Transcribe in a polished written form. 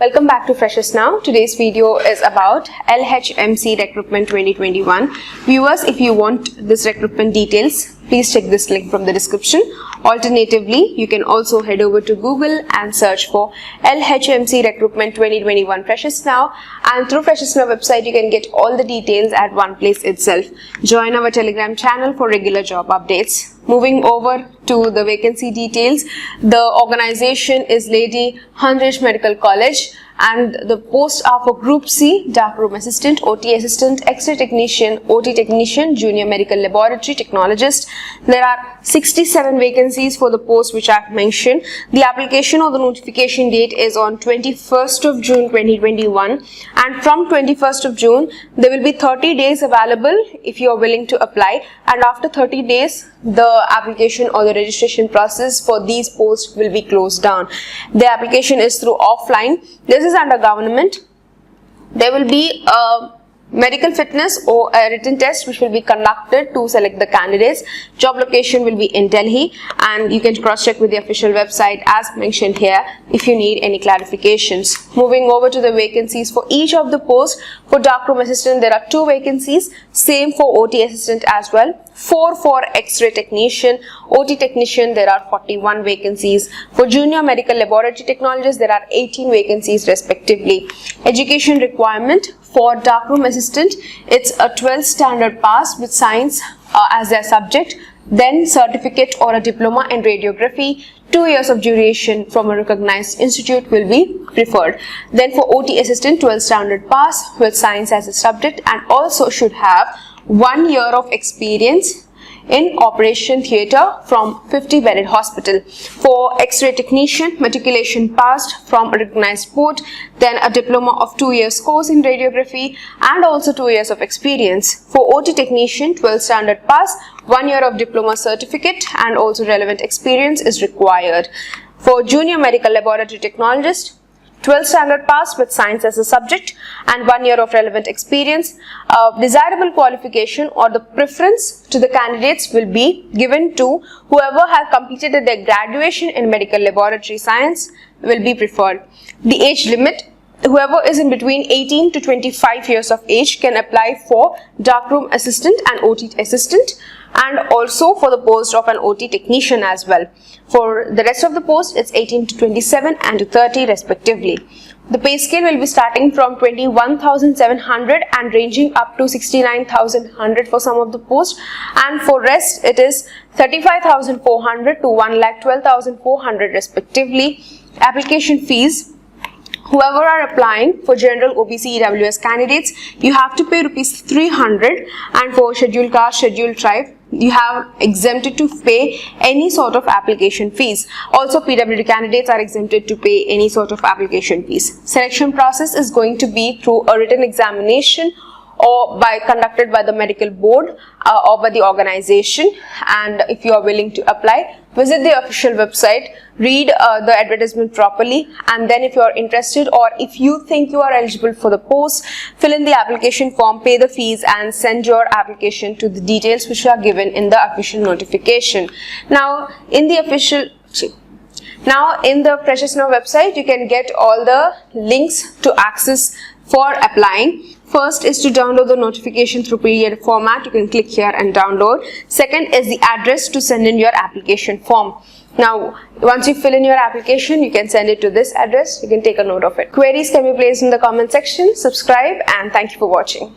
Welcome back to Freshers Now. Today's video is about LHMC Recruitment 2021. Viewers, if you want this recruitment details, please check this link from the description. Alternatively, you can also head over to Google and search for LHMC Recruitment 2021 Freshers Now, and through Freshers Now website you can get all the details at one place itself. Join our Telegram channel for regular job updates. Moving over to the vacancy details, the organization is Lady Hundredge Medical College, and the posts are for Group C, Darkroom Assistant, OT Assistant, X-ray Technician, OT Technician, Junior Medical Laboratory Technologist. There are 67 vacancies for the post which I have mentioned. The application or the notification date is on 21st of June 2021, and from 21st of June there will be 30 days available if you are willing to apply, and after 30 days the application or the registration process for these posts will be closed down. The application is through offline. This is under government. There will be a medical fitness or a written test which will be conducted to select the candidates. Job location will be in Delhi, and you can cross check with the official website as mentioned here if you need any clarifications. Moving over to the vacancies for each of the posts. For Darkroom Assistant there are 2 vacancies, same for OT Assistant as well. 4 for X-ray Technician. OT Technician there are 41 vacancies. For Junior Medical Laboratory Technologist there are 18 vacancies respectively. Education requirement for Darkroom Assistant, it's a 12th standard pass with science as their subject, then certificate or a diploma in radiography. 2 years of duration from a recognized institute will be preferred. Then for OT Assistant, 12th standard pass with science as a subject, and also should have 1 year of experience in operation theatre from 50-bedded hospital. For X-ray Technician, matriculation passed from a recognized board, then a diploma of 2 years course in radiography, and also 2 years of experience. For OT Technician, 12th standard pass, 1 year of diploma certificate, and also relevant experience is required. For Junior Medical Laboratory Technologist, 12th standard pass with science as a subject and 1 year of relevant experience. Desirable qualification or the preference to the candidates will be given to whoever has completed their graduation in medical laboratory science will be preferred. The age limit, whoever is in between 18 to 25 years of age can apply for Darkroom Assistant and OT Assistant, and also for the post of an OT Technician as well. For the rest of the posts, it's 18 to 27 and to 30 respectively. The pay scale will be starting from 21,700 and ranging up to 69,100 for some of the posts, and for rest it is 35,400 to 1,12,400 respectively. Application fees, whoever are applying for general OBC EWS candidates, you have to pay rupees 300, and for scheduled caste, scheduled tribe, you have exempted to pay any sort of application fees. Also PWD candidates are exempted to pay any sort of application fees. Selection process is going to be through a written examination or conducted by the medical board or by the organization, and if you are willing to apply, visit the official website, read the advertisement properly, and then if you are interested or if you think you are eligible for the post, fill in the application form, pay the fees, and send your application to the details which are given in the official notification. Now in the Freshers Now website you can get all the links to access for applying. First is to download the notification through PDF format. You can click here and download. Second is the address to send in your application form. Now once you fill in your application, you can send it to this address. You can take a note of it. Queries can be placed in the comment section. Subscribe, and thank you for watching.